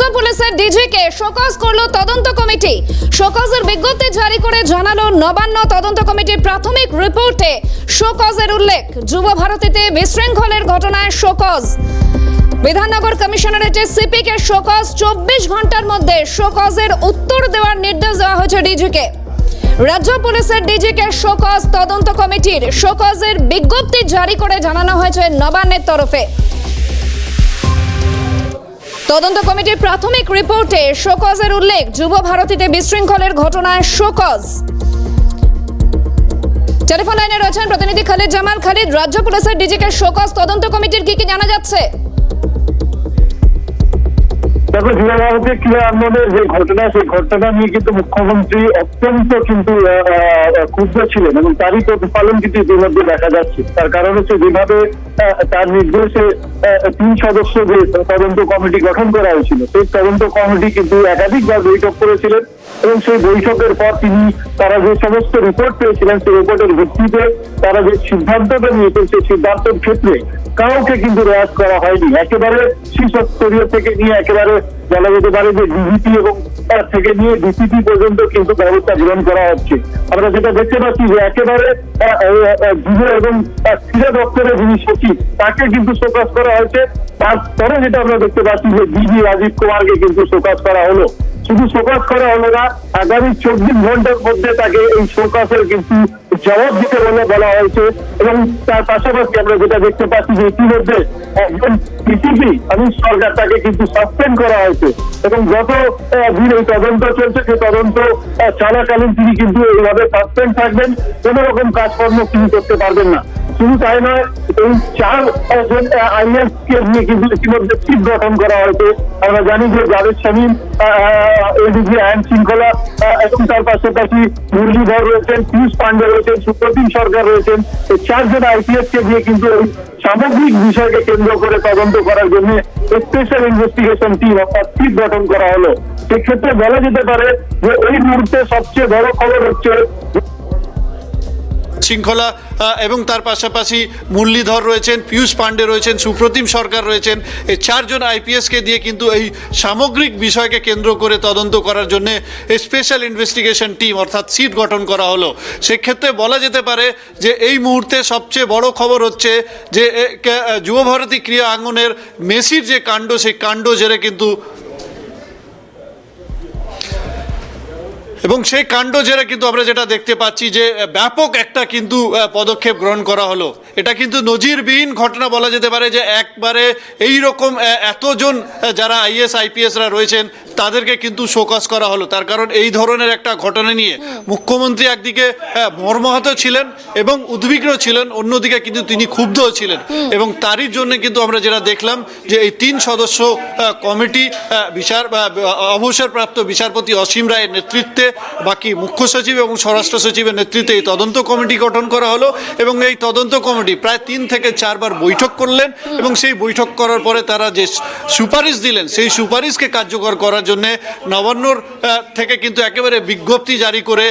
রাজ্য পুলিশের ডিজিকে শোকজ করলো তদন্ত কমিটি। শোকজের বিজ্ঞপ্তি জারি করে জানালো নবান্ন তদন্ত কমিটির প্রাথমিক রিপোর্টে শোকজের উল্লেখ। যুব ভারতীতে বিশৃঙ্খলের ঘটনায় শোকজ। বিধাননগর কমিশনারেটে সিপি কে শোকজ, 24 ঘন্টার মধ্যে শোকজের উত্তর দেওয়ার নির্দেশ দেওয়া হয়েছে ডিজিকে। রাজ্য পুলিশের ডিজিকে শোকজ তদন্ত কমিটির শোকজের বিজ্ঞপ্তি জারি করে জানানো হয়েছে নবান্নের তরফে। তদন্ত কমিটির প্রাথমিক রিপোর্টে শোকজের উল্লেখ। যুব ভারতীতে বিশৃঙ্খলের ঘটনায় শোকজ। টেলিফোন লাইনে রয়েছেন প্রতিনিধি খালিদ জামাল। খালিদ, রাজ্য পুলিশের ডিজিকে শোকজ তদন্ত কমিটির কি কি জানা যাচ্ছে? দেখো, যুব ভারতের ক্রীড়া আন্দোলনের যে ঘটনা, সেই ঘটনা নিয়ে কিন্তু মুখ্যমন্ত্রী অত্যন্ত ক্ষুব্ধ ছিলেন এবং তারই প্রতিফলন কিন্তু ইতিমধ্যে দেখা যাচ্ছে। তার কারণ হচ্ছে যেভাবে তার নির্দেশে 3 সদস্য যে তদন্ত কমিটি গঠন করা হয়েছিল, সেই তদন্ত কমিটি কিন্তু একাধিকবার বৈঠক করেছিলেন এবং সেই বৈঠকের পর তারা যে সমস্ত রিপোর্ট পেয়েছিলেন, সেই রিপোর্টের ভিত্তিতে তারা যে সিদ্ধান্তটা নিয়েছেন, সেই সিদ্ধান্তের ক্ষেত্রে কাউকে কিন্তু রেয়াজ করা হয়নি। একেবারে শীর্ষস্তরীয় থেকে নিয়ে একেবারে বলা যেতে পারে যে ডিজিপি এবং তার থেকে নিয়ে ডিসিপি পর্যন্ত কিন্তু ব্যবস্থা গ্রহণ করা হচ্ছে। আমরা যেটা দেখতে পাচ্ছি যে একেবারে যুব এবং ক্রীড়া দপ্তরের যিনি সচিব, তাকে কিন্তু শোকজ করা হয়েছে। তারপরে যেটা আমরা দেখতে পাচ্ছি যে ডিজি রাজীব কুমারকে কিন্তু শোকজ করা হলো। শুধু শোকজ করা হলো না, আগামী 24 ঘন্টার মধ্যে তাকে এই শোকজের কিন্তু জবাব দিতে বলা হয়েছে। এবং তার পাশাপাশি আমরা যেটা দেখতে পাচ্ছি যে ইতিমধ্যে একজন ডিসিপি অনিশ সরকার, তাকে কিন্তু সাসপেন্ড করা হয়েছে এবং যত দিন এই তদন্ত চলছে, সেই তদন্ত চলাকালীন তিনি কিন্তু এইভাবে সাসপেন্ড থাকবেন, কোন রকম কাজকর্ম তিনি করতে পারবেন না। শুধু তাই নয়, এই 4 আইএস কে নিয়ে কিন্তু ইতিমধ্যে টিম গঠন করা হয়েছে। আমরা জানি যে জাভেদ শামীম এডিজি আইন শৃঙ্খলা এবং তার পাশাপাশি মুরলীধর রয়েছেন, পীযূষ পান্ডে রয়েছেন, সুপ্রতিম সরকার রয়েছেন। এই 4 জন আইপিএস কে দিয়ে কিন্তু এই সামগ্রিক বিষয়কে কেন্দ্র করে তদন্ত করার জন্য স্পেশাল ইনভেস্টিগেশন টিম অর্থাৎ টিম গঠন করা হলো। সেক্ষেত্রে বলা যেতে পারে যে এই মুহূর্তে সবচেয়ে বড় খবর হচ্ছে শৃঙ্খলা এবং তার পাশাপাশি মুরলীধর রয়েছেন, পীযূষ পান্ডে রয়েছেন, সুপ্রতিম সরকার রয়েছেন। এই 4 জন আইপিএসকে দিয়ে কিন্তু এই সামগ্রিক বিষয়কে কেন্দ্র করে তদন্ত করার জন্য স্পেশাল ইনভেস্টিগেশন টিম অর্থাৎ সিট গঠন করা হলো। সেক্ষেত্রে বলা যেতে পারে যে এই মুহূর্তে সবচেয়ে বড় খবর হচ্ছে যে যুবভারতী ক্রীড়া আঙ্গনের মেসির যে কাণ্ড, সেই কাণ্ড জেরে কিন্তু এবং সেই কাণ্ড জেরে কিন্তু আমরা যেটা দেখতে পাচ্ছি যে ব্যাপক একটা কিন্তু পদক্ষেপ গ্রহণ করা হলো। এটা কিন্তু নজিরবিহীন ঘটনা বলা যেতে পারে যে একবারে এই রকম এতজন যারা আইএস আইপিএসরা রয়েছেন তাদেরকে কিন্তু শোকজ করা হলো। তার কারণ এই ধরনের একটা ঘটনা নিয়ে মুখ্যমন্ত্রী একদিকে মর্মাহত ছিলেন এবং উদ্বিগ্ন ছিলেন, অন্যদিকে কিন্তু তিনি ক্ষুব্ধ ছিলেন। এবং তারই জন্য কিন্তু আমরা যেটা দেখলাম যে এই 3 সদস্য কমিটি অবসরপ্রাপ্ত বিচারপতি অসীম রায়ের নেতৃত্বে, বাকি মুখ্য সচিব এবং স্বরাষ্ট্র সচিবের নেতৃত্বে এই তদন্ত কমিটি গঠন করা হলো। এবং এই তদন্ত কমিটি প্রায় 3 থেকে 4 বার বৈঠক করলেন এবং সেই বৈঠক করার পরে তারা যে সুপারিশ দিলেন, সেই সুপারিশকে কার্যকর করার জন্য নবান্নর থেকে কিন্তু একেবারে বিজ্ঞপ্তি জারি করে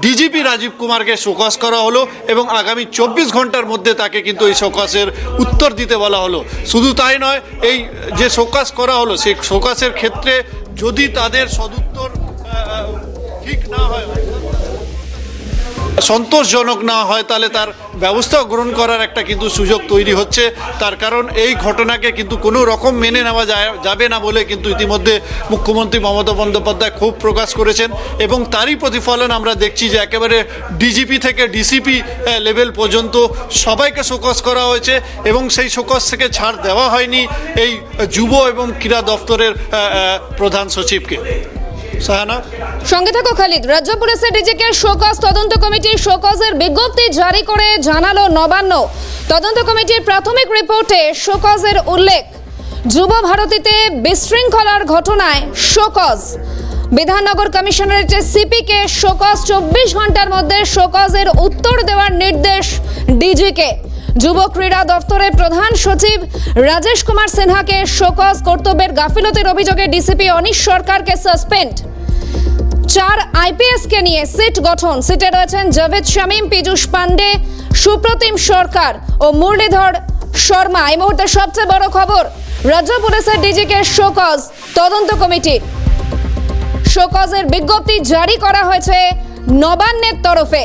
ডিজিপি রাজীব কুমারকে শোকজ করা হলো এবং আগামী 24 ঘন্টার মধ্যে তাকে কিন্তু এই শোকজের উত্তর দিতে বলা হলো। শুধু তাই নয়, এই যে শোকজ করা হলো, সেই শোকজের ক্ষেত্রে যদি তাদের সদুত্তর ঠিক না হয়, সন্তোষজনক না হয়, তাহলে তার ব্যবস্থা গ্রহণ করার একটা কিন্তু সুযোগ তৈরি হচ্ছে। তার কারণ এই ঘটনাকে কিন্তু কোনো রকম মেনে নেওয়া যাবে না বলে কিন্তু ইতিমধ্যে মুখ্যমন্ত্রী মমতা বন্দ্যোপাধ্যায় ক্ষোভ প্রকাশ করেছেন এবং তারই প্রতিফলন আমরা দেখছি যে একেবারে ডিজিপি থেকে ডিসিপি লেভেল পর্যন্ত সবাইকে শোকজ করা হয়েছে এবং সেই শোকজ থেকে ছাড় দেওয়া হয়নি এই যুব এবং ক্রীড়া দপ্তরের প্রধান সচিবকে। সঙ্গে থাকো খালিদ। রাজ্য পুলিশের ডিজিকে শোকজ তদন্ত কমিটি শোকজের বিজ্ঞপ্তি জারি করে জানালো নবান্ন। তদন্ত কমিটির প্রাথমিক রিপোর্টে শোকজের উল্লেখ। যুব ভারতীতে বিশৃঙ্খলার ঘটনায় শোকজ। বিধাননগর কমিশনারেটে সিপি কে শোকজ, 24 ঘন্টার মধ্যে শোকজের উত্তর দেওয়ার নির্দেশ ডিজিকে। যুব ক্রীড়া দপ্তরের প্রধান সচিব রাজেশ কুমার সিনহাকে শোকজ, কর্তব্যের গাফিলতির অভিযোগে ডিসিপি অনিশ সরকারকে সাসপেন্ড। 4 আইপিএস কে নিয়ে সিট গঠন। সিটে রয়েছেন জাভেদ শামীম, পীযূষ পান্ডে, সুপ্রতিম সরকার ও মুরলীধর শর্মা। এই মুহূর্তে সবচেয়ে বড় খবর, রাজ্য পুলিশের ডিজিকে শোকজ তদন্ত কমিটি। শোকজের বিজ্ঞপ্তি জারি করা হয়েছে নবান্নের তরফে।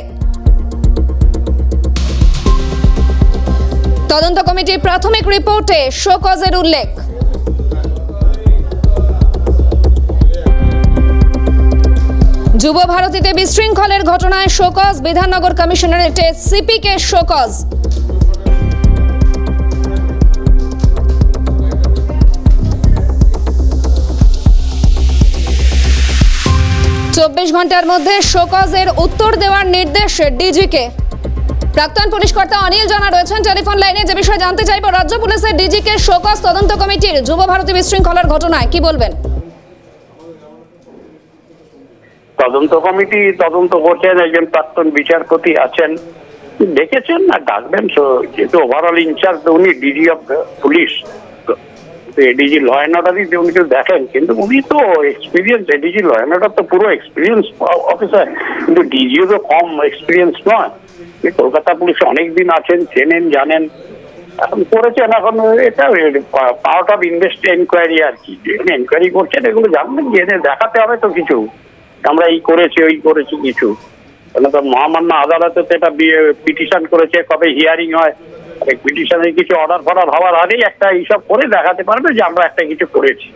তদন্ত কমিটির প্রাথমিক রিপোর্টে শোকজের উল্লেখ। যুব ভারতীতে বিশৃঙ্খলের ঘটনায় শোকজ, বিধাননগর কমিশনারেটে সিপিকে শোকজ। চব্বিশ ঘন্টার মধ্যে শোকজের উত্তর দেওয়ার নির্দেশ ডিজিকে। প্রাক্তন পুলিশ কর্তা অনিল জানা রয়েছেন টেলিফোন লাইনে। যে বিষয়ে জানতে চাইব, রাজ্য পুলিশের ডিজিকে শোকজ তদন্ত কমিটির যুব ভারতী বিশৃঙ্খলার ঘটনায় কি বলবেন? তদন্ত কমিটি তদন্ত করছেন, একজন প্রাক্তন বিচারপতি আছেন, দেখেছেন না ডাকবেন। যেহেতু ওভারঅল ইনচার্জ উনি DG of police, ADG law and অর্ডারই উনি কেউ দেখেন, কিন্তু উনি তো experience, ADG law and order তো পুরো এক্সপিরিয়েন্স অফিসার, কিন্তু ডিজিও তো কম এক্সপিরিয়েন্স নয়। কলকাতা পুলিশে অনেকদিন আছেন, চেনেন, জানেন, এখন করেছেন। এখন এটা পার্ট অফ এনকোয়ারি আর কি, এনকোয়ারি করছেন, এগুলো জানবেন, জেনে দেখাতে হবে তো কিছু, আমরা এই করেছি ওই করেছি কিছু। কেন তো মহামান্য আদালতে তো এটা পিটিশন করেছে, কবে হিয়ারিং হয়, পিটিশনের কিছু অর্ডার ফর্ডার হওয়ার আগেই একটা এইসব করে দেখাতে পারবে যে আমরা একটা কিছু করেছি,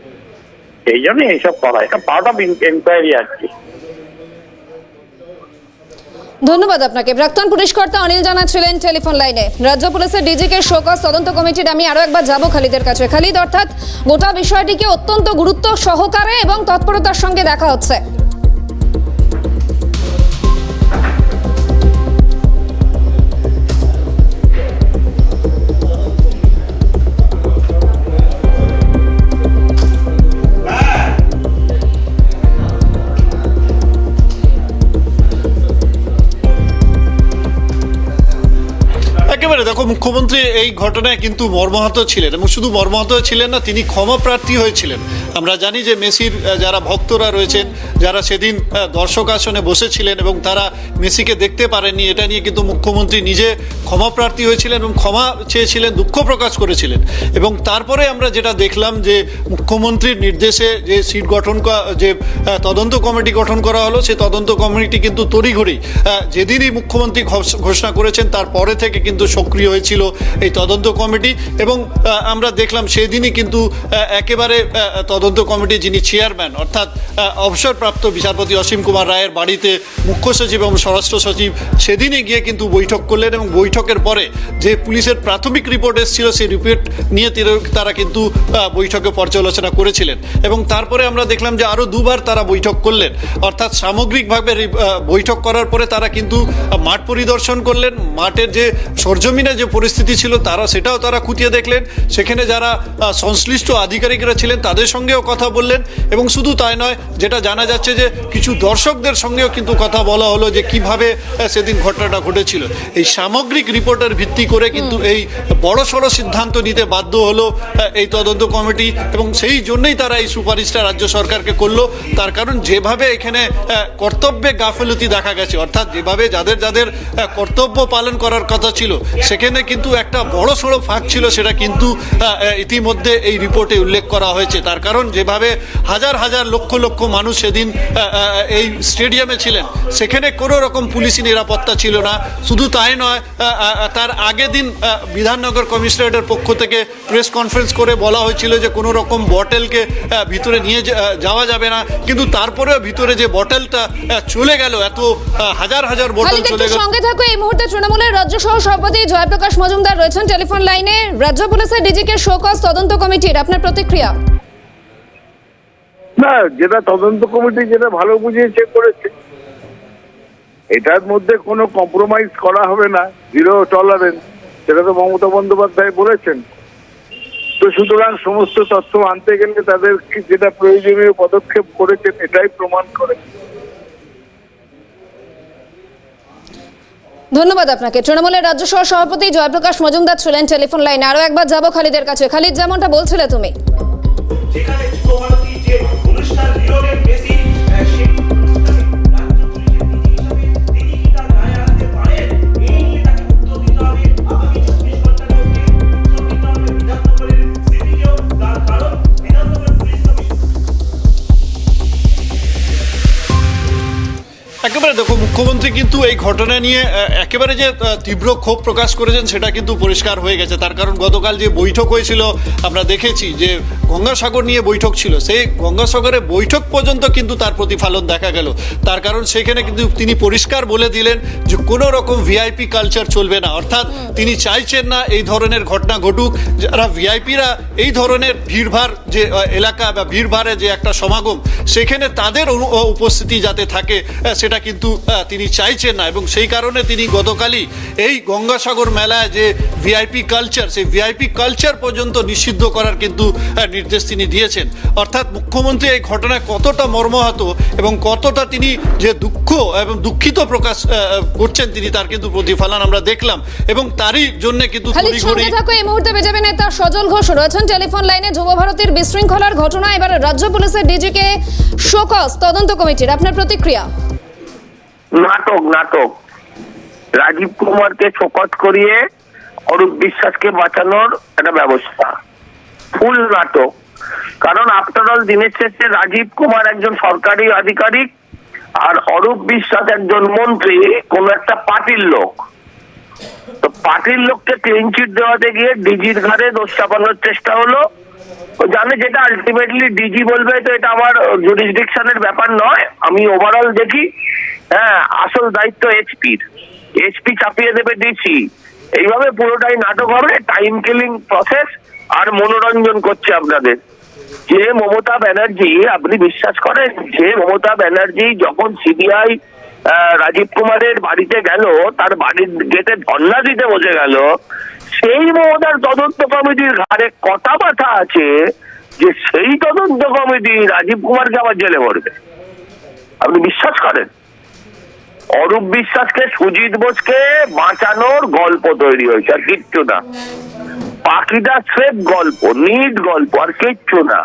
সেই জন্য এইসব করা, এটা পার্ট অফ এনকোয়ারি আর কি। ধন্যবাদ আপনাকে। প্রাক্তন পুলিশ কর্তা অনিল জানা ছিলেন টেলিফোন লাইনে। রাজ্য পুলিশের ডিজিকে শোকজ তদন্ত কমিটির আমি আরো একবার যাব খালিদের কাছে। খালিদ, অর্থাৎ গোটা বিষয়টিকে অত্যন্ত গুরুত্ব সহকারে এবং তৎপরতার সঙ্গে দেখা হচ্ছে। একেবারে দেখো, মুখ্যমন্ত্রী এই ঘটনায় কিন্তু মর্মাহত ছিলেন, এবং শুধু মর্মাহত ছিলেন না, তিনি ক্ষমা প্রার্থী হয়েছিলেন। আমরা জানি যে মেসির যারা ভক্তরা রয়েছেন, যারা সেদিন দর্শক আসনে বসেছিলেন এবং তারা মেসিকে দেখতে পারেননি, এটা নিয়ে কিন্তু মুখ্যমন্ত্রী নিজে ক্ষমা প্রার্থী হয়েছিলেন এবং ক্ষমা চেয়েছিলেন, দুঃখ প্রকাশ করেছিলেন। এবং তারপরে আমরা যেটা দেখলাম যে মুখ্যমন্ত্রীর নির্দেশে যে সিট গঠন, যে তদন্ত কমিটি গঠন করা হলো, সেই তদন্ত কমিটি কিন্তু তড়িঘড়ি যেদিনই মুখ্যমন্ত্রী ঘোষণা করেছেন তারপরে থেকে কিন্তু সক্রিয় হয়েছিল এই তদন্ত কমিটি। এবং আমরা দেখলাম সেদিনই কিন্তু একেবারে তদন্ত কমিটির যিনি চেয়ারম্যান, অর্থাৎ অবসরপ্রাপ্ত বিচারপতি অসীম কুমার রায়ের বাড়িতে মুখ্য সচিব এবং স্বরাষ্ট্র সচিব সেদিনই গিয়ে কিন্তু বৈঠক করলেন, এবং বৈঠকের পরে যে পুলিশের প্রাথমিক রিপোর্ট এসেছিল সেই রিপোর্ট নিয়ে তারা কিন্তু বৈঠকে পর্যালোচনা করেছিলেন। এবং তারপরে আমরা দেখলাম যে আরও দুবার তারা বৈঠক করলেন, অর্থাৎ সামগ্রিকভাবে বৈঠক করার পরে তারা কিন্তু মাঠ পরিদর্শন করলেন। মাঠের যে সরজমিনে যে পরিস্থিতি ছিল সেটাও তারা খুঁটিয়ে দেখলেন। সেখানে যারা সংশ্লিষ্ট আধিকারিকরা ছিলেন তাদের সঙ্গেও কথা বললেন, এবং শুধু তাই নয়, যেটা জানা যাচ্ছে যে কিছু দর্শকদের সঙ্গেও কিন্তু কথা বলা হলো যে কিভাবে সেদিন ঘটনাটা ঘটেছিল। এই সামগ্রিক রিপোর্টের ভিত্তি করে কিন্তু এই বড়সড় সিদ্ধান্ত নিতে বাধ্য হলো এই তদন্ত কমিটি, এবং সেই জন্যই তারা এই সুপারিশটা রাজ্য সরকারকে করলো। তার কারণ যেভাবে এখানে কর্তব্যে গাফিলতি দেখা গেছে, অর্থাৎ যেভাবে যাদের যাদের কর্তব্য পালন করার কথা ছিল সেখানে কিন্তু একটা বড় সড়ো ফাঁক ছিল, সেটা কিন্তু ইতিমধ্যে এই রিপোর্টে উল্লেখ করা হয়েছে। তার কারণ যেভাবে হাজার হাজার লক্ষ লক্ষ মানুষ সেদিন এই স্টেডিয়ামে ছিলেন, সেখানে কোনো রকম পুলিশি নিরাপত্তা ছিল না। শুধু তাই নয়, তার আগের দিন বিধাননগর কমিশনারেটের পক্ষ থেকে প্রেস কনফারেন্স করে বলা হয়েছিল যে কোনো রকম বটেলকে ভিতরে নিয়ে যাওয়া যাবে না, কিন্তু তারপরেও ভিতরে যে বটেলটা চলে গেল, এত হাজার হাজার বটল চলে গেল। সঙ্গে থাকো, এই মুহূর্তে তৃণমূলের রাজ্য সহ সভাপতি জয়প্রকাশ মজুমদার রয়েছেন টেলিফোন লাইনে। রাজ্য পুলিশের ডিজিকে শোকজ তদন্ত কমিটির আপনার প্রতিক্রিয়া? না, যেটা তদন্ত কমিটি যেটা ভালো বুঝিয়েছে করেছে, এটার মধ্যে কোনো কম্প্রোমাইজ করা হবে না, জিরো টলারেন্স, সেটা তো মমতা বন্দ্যোপাধ্যায় বলেছেন। তো সুতরাং সমস্ত তথ্য আনতে গেলে তাদের যেটা প্রয়োজনীয় পদক্ষেপ করেছেন এটাই প্রমাণ করে। ধন্যবাদ আপনাকে। তৃণমূলের রাজ্য সহ সভাপতি জয়প্রকাশ মজুমদার ছিলেন টেলিফোন লাইনে। আরো একবার যাব খালিদের কাছে। খালিদ, যেমনটা বলছিলে তুমি, যেখানে যুবভারতী যে অনুষ্ঠান লিওনেল মেসি সেই রাজ্য পুলিশের ডিজি হিসাবে তিনি কি তার দায় এড়াতে পারেন, এই নিয়ে তাকে উত্তর দিতে হবে। আগামী 24 ঘন্টার মধ্যে উত্তর দিতে হবে বিধাননগরের সিপিকেও, তার একেবারে দেখো, মুখ্যমন্ত্রী কিন্তু এই ঘটনা নিয়ে একেবারে যে তীব্র ক্ষোভ প্রকাশ করেছেন সেটা কিন্তু পরিষ্কার হয়ে গেছে। তার কারণ গতকাল যে বৈঠক হয়েছিল আমরা দেখেছি যে গঙ্গাসাগর নিয়ে বৈঠক ছিল, সেই গঙ্গাসাগরে বৈঠক পর্যন্ত কিন্তু তার প্রতিফলন দেখা গেল। তার কারণ সেখানে কিন্তু তিনি পরিষ্কার বলে দিলেন যে কোনো রকম ভিআইপি কালচার চলবে না, অর্থাৎ তিনি চাইছেন না এই ধরনের ঘটনা ঘটুক। যারা ভিআইপিরা এই ধরনের ভিড়ভাড় যে এলাকা বা ভিড়ভাড়ে যে একটা সমাগম, সেখানে তাদের উপস্থিতি যাতে থাকে সেটা কিন্তু তিনি চাইছেন না। এবং সেই কারণে তিনি গতকালই এই গঙ্গাসাগর মেলায় যে ভিআইপি কালচার, সেই ভিআইপি কালচার পর্যন্ত নিষিদ্ধ করার কিন্তু নির্দেশ তিনি দিয়েছেন। অর্থাৎ মুখ্যমন্ত্রী এই ঘটনায় কতটা মর্মাহত এবং কতটা তিনি যে দুঃখ এবং দুঃখিত প্রকাশ করছেন তিনি, তার কিন্তু প্রতিফলন আমরা দেখলাম। এবং তারই জন্য কিন্তু এই মুহূর্তে বিজেপি নেতা সজল ঘোষ রয়েছেন টেলিফোন লাইনে। যুব ভারতীর বিশৃঙ্খলার ঘটনা, এবার রাজ্য পুলিশের ডিজিকে শোকজ তদন্ত কমিটির, আপনার প্রতিক্রিয়া? নাটক রাজীব কুমারকে শোকজ করিয়ে অরূপ বিশ্বাসকে বাঁচানোর একটা ব্যবস্থা, ফুল নাটক। কারণ আফটার অল দিনের শেষে রাজীব কুমার একজন সরকারি আধিকারিক আর অরূপ বিশ্বাস একজন মন্ত্রী, কোন একটা পার্টির লোক। তো পার্টির লোককে ক্লিন চিট দেওয়াতে গিয়ে ডিজির ঘাড়ে দোষ চাপানোর চেষ্টা হলো। ও জানে যেটা আলটিমেটলি ডিজি বলবে, তো এটা আমার জুরিসডিকশনের ব্যাপার নয়, আমি ওভারঅল দেখি। হ্যাঁ, আসল দায়িত্ব এসপি চাপিয়ে দেবে ডিসি। এইভাবে পুরোটাই নাটক হবে, টাইম কিলিং প্রসেস আর মনোরঞ্জন করছে আপনাদের। যে মমতা ব্যানার্জি, আপনি বিশ্বাস করেন যে মমতা ব্যানার্জি যখন সিবিআই রাজীব কুমারের বাড়িতে গেল, তার বাড়ির গেটে ধর্ণা দিতে বসে গেল, সেই মমতার তদন্ত কমিটির ঘাড়ে কথা বাতা আছে যে সেই তদন্ত কমিটি রাজীব কুমারকে আবার জেলে ভরবে। আপনি বিশ্বাস করেন? অরূপ বিশ্বাসকে, সুজিত বোসকে বাঁচানোর গল্প তৈরি হয়েছে, আর কিচ্ছু না। বাকিটা স্রেফ গল্প, নিট গল্প, আর কিচ্ছু না।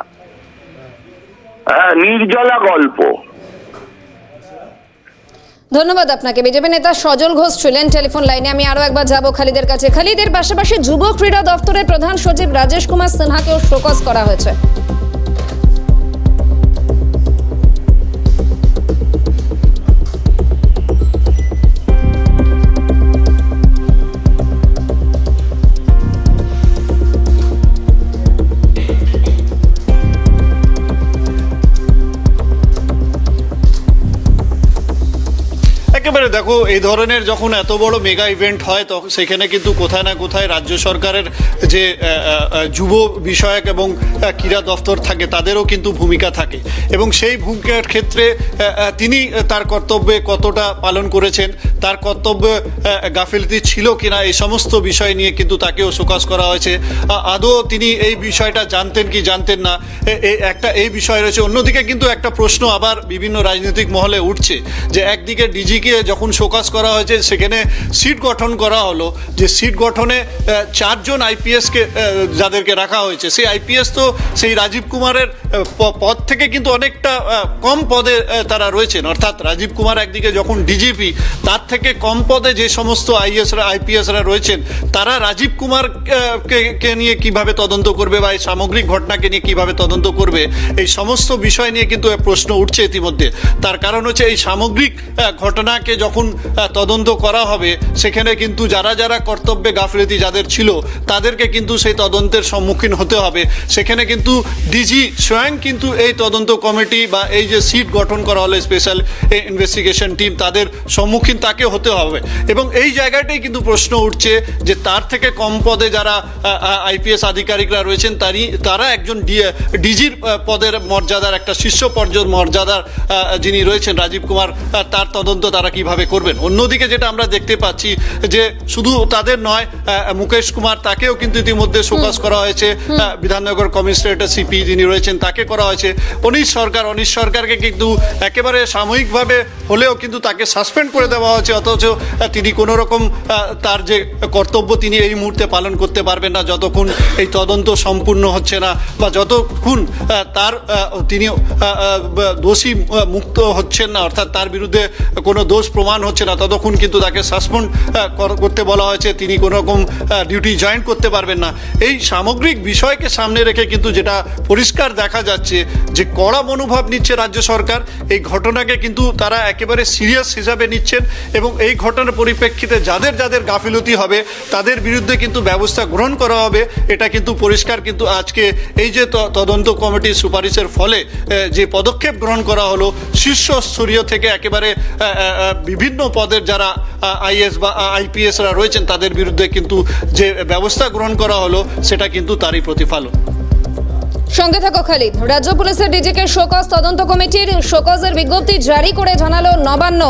হ্যাঁ, নির্জলা গল্প। ধন্যবাদ আপনাকে। বিজেপি নেতা সজল ঘোষ ছিলেন টেলিফোন লাইনে। আমি আরো একবার যাব খালিদের কাছে। খালিদের পাশাপাশি যুব ক্রীড়া দপ্তরের প্রধান সচিব রাজেশ কুমার সিনহাকেও শোকজ করা হয়েছে। একেবারে দেখো, এই ধরনের যখন এত বড় মেগা ইভেন্ট হয় তখন সেখানে কিন্তু কোথায় না কোথায় রাজ্য সরকারের যে যুব বিষয়ক এবং ক্রীড়া দপ্তর থাকে তাদেরও কিন্তু ভূমিকা থাকে। এবং সেই ভূমিকার ক্ষেত্রে তিনি তার কর্তব্যে কতটা পালন করেছেন, তার কর্তব্য গাফিলতি ছিল কিনা, এই সমস্ত বিষয় নিয়ে কিন্তু তাকেও শোকজ করা হয়েছে। আদৌ তিনি এই বিষয়টা জানতেন কি জানতেন না, এই বিষয় রয়েছে। অন্যদিকে কিন্তু একটা প্রশ্ন আবার বিভিন্ন রাজনৈতিক মহলে উঠছে যে একদিকে ডিজিকে যখন শোকজ করা হয়েছে সেখানে সিট গঠন করা হলো, যে সিট গঠনে 4 জন আইপিএসকে যাদেরকে রাখা হয়েছে, সেই আইপিএস তো সেই রাজীব কুমারের পদ থেকে কিন্তু অনেকটা কম পদে তারা রয়েছেন। অর্থাৎ রাজীব কুমার একদিকে যখন ডিজিপি, তার থেকে কম পদে যে সমস্ত আইপিএসরা রয়েছেন তারা রাজীব কুমারকে নিয়ে কিভাবে তদন্ত করবে বা এই সামগ্রিক ঘটনাকে নিয়ে কিভাবে তদন্ত করবে, এই সমস্ত বিষয় নিয়ে কিন্তু প্রশ্ন উঠছে ইতিমধ্যে। তার কারণ হচ্ছে এই সামগ্রিক ঘটনাকে যখন তদন্ত করা হবে সেখানে কিন্তু যারা যারা কর্তব্যে গাফিলতি যাদের ছিল তাদেরকে কিন্তু সেই তদন্তের সম্মুখীন হতে হবে। সেখানে কিন্তু ডিজি স্বয়ং কিন্তু এই তদন্ত কমিটি বা এই যে সিট গঠন করা হলো স্পেশাল ইনভেস্টিগেশন টিম, তাদের সম্মুখীন তাকে হতে হবে। এবং এই জায়গাটাই কিন্তু প্রশ্ন উঠছে যে তার থেকে কম পদে যারা আইপিএস আধিকারিকরা রয়েছেন তারা একজন ডিজির পদের মর্যাদার একটা শীর্ষ পর্যায়ের মর্যাদার যিনি রয়েছেন রাজীব কুমার, তার তদন্ত তারা কিভাবে করবেন। অন্যদিকে যেটা আমরা দেখতে পাচ্ছি যে শুধু তাদের নয়, মুকেশ কুমার তাকেও কিন্তু ইতিমধ্যে শোকজ করা হয়েছে। বিধাননগর কমিশনারেটের সিপি যিনি রয়েছেন তাকে করা হয়েছে। অনিশ সরকারকে কিন্তু একেবারে সাময়িকভাবে হলেও কিন্তু তাকে সাসপেন্ড করে দেওয়া হয়েছে, অথচ তিনি কোনো রকম তার যে কর্তব্য তিনি এই মুহূর্তে পালন করতে পারবেন না যতক্ষণ এই তদন্ত সম্পূর্ণ হচ্ছে না বা যতক্ষণ তিনি দোষী মুক্ত হচ্ছেন না, অর্থাৎ তার বিরুদ্ধে কোনো দোষ দোষ প্রমাণ হচ্ছে না ততক্ষণ কিন্তু তাকে সাসপেন্ড করতে বলা হয়েছে, তিনি কোনো রকম ডিউটি জয়েন করতে পারবেন না। এই সামগ্রিক বিষয়কে সামনে রেখে কিন্তু যেটা পরিষ্কার দেখা যাচ্ছে যে কড়া মনোভাব নিচ্ছে রাজ্য সরকার। এই ঘটনাকে কিন্তু তারা একেবারে সিরিয়াস হিসাবে নিচ্ছেন এবং এই ঘটনার পরিপ্রেক্ষিতে যাদের যাদের গাফিলতি হবে তাদের বিরুদ্ধে কিন্তু ব্যবস্থা গ্রহণ করা হবে। এটা কিন্তু পরিষ্কার। কিন্তু আজকে এই যে তদন্ত কমিটির সুপারিশের ফলে যে পদক্ষেপ গ্রহণ করা হলো, শীর্ষস্তরীয় থেকে একেবারে বিভিন্ন পদের যারা আইএস বা আইপিএসরা রয়েছেন তাদের বিরুদ্ধে কিন্তু যে ব্যবস্থা গ্রহণ করা হলো সেটা কিন্তু তারই প্রতিফলন। সঙ্গে থাকো খালিদ। রাজ্য পুলিশের ডিজিকে শোকজ তদন্ত কমিটির শোকজের বিজ্ঞপ্তি জারি করে জানালো নবান্ন।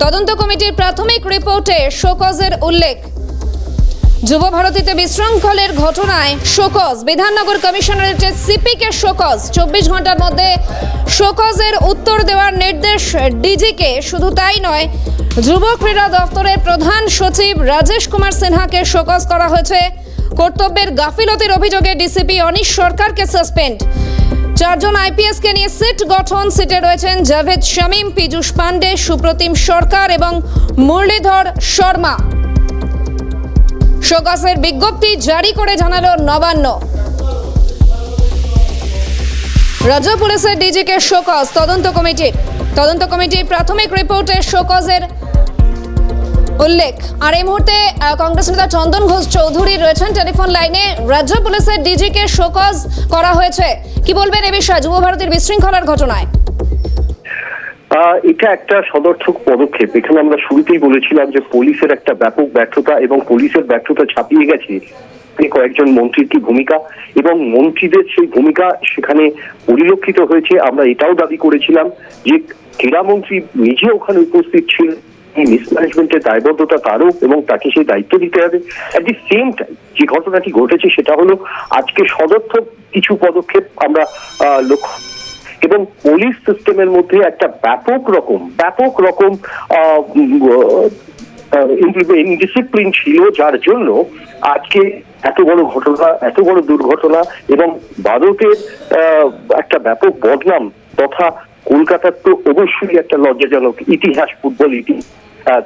তদন্ত কমিটির প্রাথমিক রিপোর্টে শোকজের উল্লেখ। যুব ভারতীতে বিশৃঙ্খলের ঘটনায় শোকজ। বিধাননগর কমিশনারেটের সিপিকে শোকজ। 24 ঘন্টার মধ্যে শোকজের উত্তর দেওয়ার নির্দেশ ডিজিকে। শুধু তাই নয়, যুব ক্রীড়া দপ্তরের প্রধান সচিব রাজেশ কুমার সিনহাকে শোকজ করা হয়েছে। কর্তব্যের গাফিলতির অভিযোগে ডিসিপি অনিশ সরকারকে সাসপেন্ড। 4 জন আইপিএসকে নিয়ে সিট গঠন। সিটে রয়েছেন জাভেদ শামীম, পীযূষ পান্ডে, সুপ্রতিম সরকার এবং মুরলীধর শর্মা। শোকজের বিজ্ঞপ্তি জারি করে জানালো নবান্ন। রাজ্য পুলিশের ডিজিকে শোকজ তদন্ত কমিটির প্রাথমিক রিপোর্টে শোকজের উল্লেখ। আর এই মুহূর্তে কংগ্রেস নেতা চন্দন ঘোষ চৌধুরী রয়েছেন টেলিফোন লাইনে। রাজ্য পুলিশের ডিজিকে শোকজ করা হয়েছে, কি বলবেন এ বিষয়ে যুব ভারতীর বিশৃঙ্খলার ঘটনায়? এটা একটা সদর্থক পদক্ষেপ। এখানে আমরা শুরুতেই বলেছিলাম যে পুলিশের একটা ব্যাপক ব্যর্থতা এবং পুলিশের ব্যর্থতা ছাপিয়ে গেছে কয়েকজন মন্ত্রীর কি ভূমিকা এবং মন্ত্রীদের সেই ভূমিকা সেখানে পরিলক্ষিত হয়েছে। আমরা এটাও দাবি করেছিলাম যে ক্রীড়ামন্ত্রী নিজে ওখানে উপস্থিত ছিলেন, মিসম্যানেজমেন্টের দায়বদ্ধতা তারও এবং তাকে সেই দায়িত্ব দিতে হবে। অ্যাট দি সেম টাইম যে ঘটনাটি ঘটেছে সেটা হলো আজকে সদর্থক কিছু পদক্ষেপ আমরা লক্ষ্য এবং পুলিশ সিস্টেমের মধ্যে একটা ব্যাপক রকম ইনডিসিপ্লিন ছিল, যার জন্য আজকে এত বড় দুর্ঘটনা এবং ভারতের একটা ব্যাপক বদনাম তথা কলকাতার তো অবশ্যই একটা লজ্জাজনক ইতিহাস, ফুটবল ইতিহাস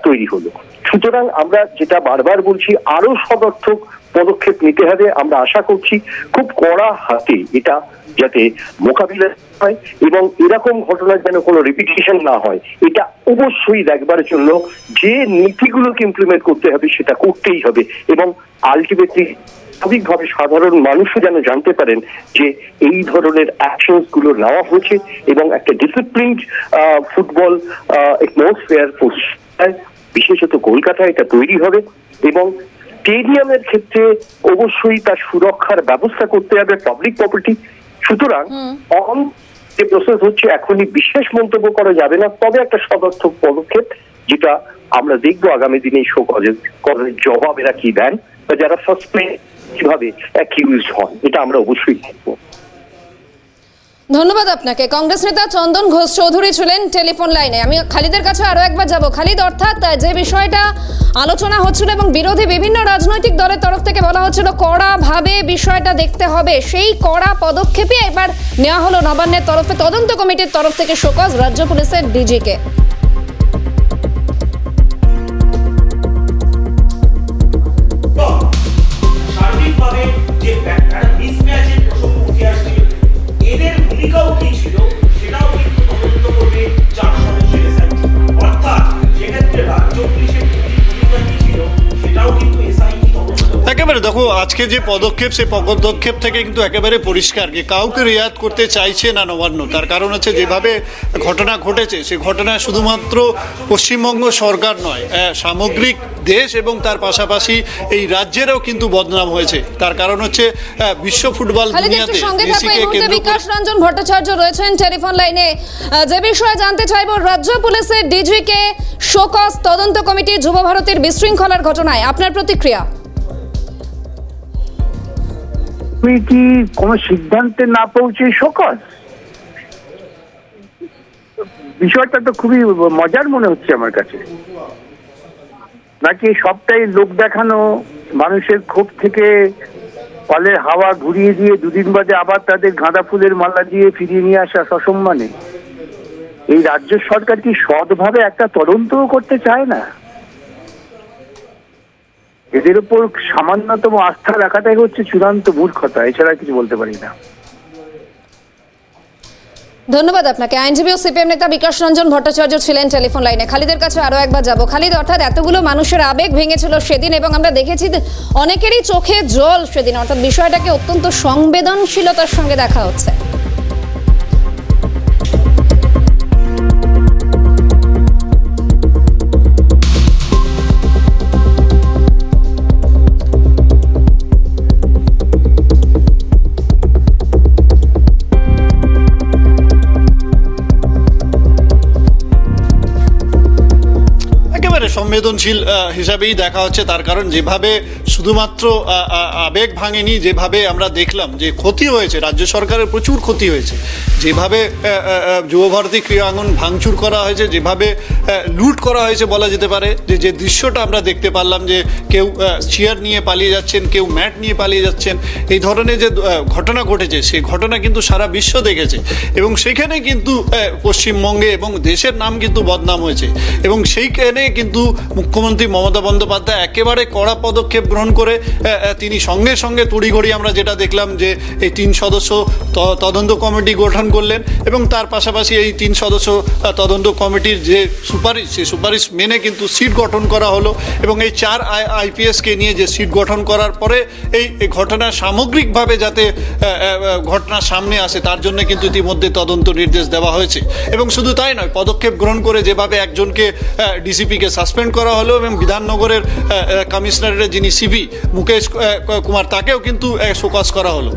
তৈরি হলো। সুতরাং আমরা যেটা বারবার বলছি, আরো সদর্থক পদক্ষেপ নিতে হবে। আমরা আশা করছি খুব কড়া হাতে এটা যাতে মোকাবিলা হয় এবং এরকম ঘটনার যেন কোনো রিপিটেশন না হয়, এটা অবশ্যই দেখবার জন্য যে নীতিগুলোকে ইমপ্লিমেন্ট করতে হবে সেটা করতেই হবে এবং আলটিমেটলি স্বাভাবিকভাবে সাধারণ মানুষও যেন জানতে পারেন যে এই ধরনের অ্যাকশনস গুলো নেওয়া হয়েছে এবং একটা ডিসিপ্লিনড ফুটবল অ্যাটমসফিয়ার বিশেষত কলকাতায় এটা তৈরি হবে এবং স্টেডিয়ামের ক্ষেত্রে অবশ্যই তার সুরক্ষার ব্যবস্থা করতে হবে, পাবলিক প্রপার্টি। সুতরাং যে প্রসেস হচ্ছে এখনই বিশেষ মন্তব্য করা যাবে না, তবে একটা সদর্থক পদক্ষেপ যেটা আমরা দেখবো আগামী দিনে এই শোকজের জবাব এরা কি দেন বা যারা সাসপেন্ড কিভাবে অ্যাকিউজড হন, এটা আমরা অবশ্যই দেখবো। ধন্যবাদ আপনাকে। কংগ্রেস নেতা চন্দন ঘোষ চৌধুরী ছিলেন টেলিফোন লাইনে। আমি খালিদের কাছে আরো একবার যাব। খালিদ, অর্থাৎ যে বিষয়টা আলোচনা হচ্ছিল এবং বিরোধী বিভিন্ন রাজনৈতিক দলের তরফ থেকে বলা হচ্ছিল কড়া ভাবে বিষয়টা দেখতে হবে, সেই কড়া পদক্ষেপই এবার নেওয়া হলো নবান্নের তরফে, তদন্ত কমিটির তরফ থেকে শোকজ রাজ্য পুলিশের ডিজিকে। সার্বিকভাবে যে একটা মিসম্যাচের প্রসঙ্গ উঠে আসছিল, এদের ভূমিকাও কি ছিল সেটাও কিন্তু তদন্ত করবে 4 সদস্যের এসআইটি। অর্থাৎ যেক্ষেত্রে রাজ্য পুলিশের ভূমিকা কি ছিল সেটাও কিন্তু এসআইটি তদন্ত। একেবারে দেখো, আজকে যে পদক্ষেপ, সেই পদক্ষেপ থেকে কিন্তু একেবারে পরিষ্কার যে কাউকে রিয়াত করতে চাইছে না নবান্ন। তার কারণ হচ্ছে যেভাবে ঘটনা ঘটেছে, সেই ঘটনা শুধুমাত্র পশ্চিমবঙ্গ সরকার নয়, সামগ্রিক দেশ এবং তার পাশাপাশি এই রাজ্যেরও কিন্তু বদনাম হয়েছে। তার কারণ হচ্ছে বিশ্ব ফুটবল দুনিয়াতে বিকাশ রঞ্জন ভট্টাচার্য রয়েছেন টেলিফোন লাইনে। যে বিষয়ে জানতে চাইব, রাজ্য পুলিশের ডিজিকে শোকজ তদন্ত কমিটি যুব ভারতীর বিশৃঙ্খলার ঘটনায় আপনার প্রতিক্রিয়া। কি কোনো সিদ্ধান্তে না পৌঁছে শোকজ, বিষয়টা তো খুবই মজার মনে হচ্ছে আমার কাছে। নাকি সবটাই লোক দেখানো, মানুষের ক্ষোভ থেকে কলের হাওয়া ঘুরিয়ে দিয়ে 2 দিন বাদে আবার তাদের গাঁদা ফুলের মালা দিয়ে ফিরিয়ে নিয়ে আসা সসম্মানে। এই রাজ্য সরকার কি সৎভাবে একটা তদন্তও করতে চায় না? এদের উপর সামান্যতম আস্থা রাখাটাই হচ্ছে চূড়ান্ত মূর্খতা, এছাড়া কিছু বলতে পারি না। ধন্যবাদ আপনাকে। আইনজীবী ও সিপিএম নেতা বিকাশ রঞ্জন ভট্টাচার্য ছিলেন টেলিফোন লাইনে। খালিদের কাছে আরো একবার যাব। খালিদ, অর্থাৎ এতগুলো মানুষের আবেগ ভেঙেছিল সেদিন এবং আমরা দেখেছি অনেকেরই চোখে জল সেদিন, অর্থাৎ বিষয়টাকে অত্যন্ত সংবেদনশীলতার সঙ্গে দেখা হচ্ছে। সংবেদনশীল হিসাবেই দেখা হচ্ছে, তার কারণ যেভাবে শুধুমাত্র আবেগ ভাঙেনি, যেভাবে আমরা দেখলাম যে ক্ষতি হয়েছে, রাজ্য সরকারের প্রচুর ক্ষতি হয়েছে, যেভাবে যুবভারতী ক্রীড়াঙ্গন ভাঙচুর করা হয়েছে, যেভাবে লুট করা হয়েছে বলা যেতে পারে, যে দৃশ্যটা আমরা দেখতে পারলাম যে কেউ চেয়ার নিয়ে পালিয়ে যাচ্ছেন, কেউ ম্যাট নিয়ে পালিয়ে যাচ্ছেন, এই ধরনের যে ঘটনা ঘটেছে সেই ঘটনা কিন্তু সারা বিশ্ব দেখেছে এবং সেখানে কিন্তু পশ্চিমবঙ্গে এবং দেশের নাম কিন্তু বদনাম হয়েছে এবং সেইখানে কিন্তু মুখ্যমন্ত্রী মমতা বন্দ্যোপাধ্যায় একেবারে কড়া পদক্ষেপ গ্রহণ করে তিনি সঙ্গে সঙ্গে তড়িঘড়ি আমরা যেটা দেখলাম যে এই 3 সদস্য তদন্ত কমিটি গঠন করলেন এবং তার পাশাপাশি এই 3 সদস্য তদন্ত কমিটির যে সুপারিশ, সেই সুপারিশ মেনে কিন্তু সিট গঠন করা হলো এবং এই 4 আইপিএসকে নিয়ে যে সিট গঠন করার পরে এই ঘটনা সামগ্রিকভাবে যাতে ঘটনা সামনে আসে তার জন্য কিন্তু ইতিমধ্যে তদন্ত নির্দেশ দেওয়া হয়েছে এবং শুধু তাই নয়, পদক্ষেপ গ্রহণ করে যেভাবে একজনকে ডিসিপিকে সাসপেন্ড করা হলো এবং বিধাননগরের কমিশনারের যিনি সিপি মুকেশ কুমার তাকেও কিন্তু শোকজ করা হলো।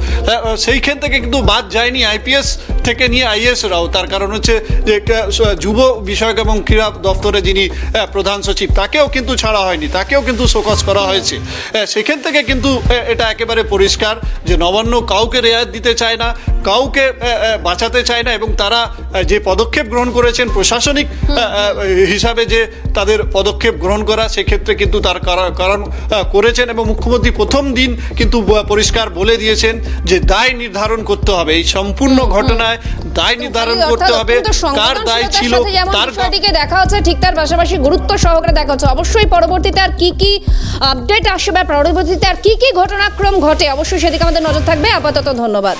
সেইখান থেকে কিন্তু বাদ যায়নি আইপিএস থেকে নিয়ে আইএসরাও, তার কারণ হচ্ছে যে যুব বিষয়ক এবং ক্রীড়া দপ্তরে যিনি প্রধান সচিব তাকেও কিন্তু ছাড়া হয়নি, তাকেও কিন্তু শোকজ করা হয়েছে। সেখান থেকে কিন্তু এটা একেবারে পরিষ্কার যে নবান্ন কাউকে রেয়াত দিতে চায় না, কাউকে বাঁচাতে চায় না এবং তারা যে পদক্ষেপ গ্রহণ করেছেন প্রশাসনিক হিসাবে যে তাদের পদক্ষেপ গ্রহণ করা, সেক্ষেত্রে কিন্তু তার কারণ করেছেন এবং মুখ্যমন্ত্রী প্রথম দিন কিন্তু পরিষ্কার বলে দিয়েছেন যে দায় নির্ধারণ করতে হবে, এই সম্পূর্ণ ঘটনায় দায় নির্ধারণ করতে হবে, কার দায় ছিল তার বিষয়টিকে দেখা হচ্ছে, ঠিক তার পাশাপাশি গুরুত্ব সহকারে দেখা হচ্ছে। অবশ্যই পরবর্তীতে আর কি আপডেট আসবে, পরবর্তীতে আর কি ঘটনাক্রম ঘটে, অবশ্যই সেদিকে আমাদের নজর থাকবে। আপাতত ধন্যবাদ।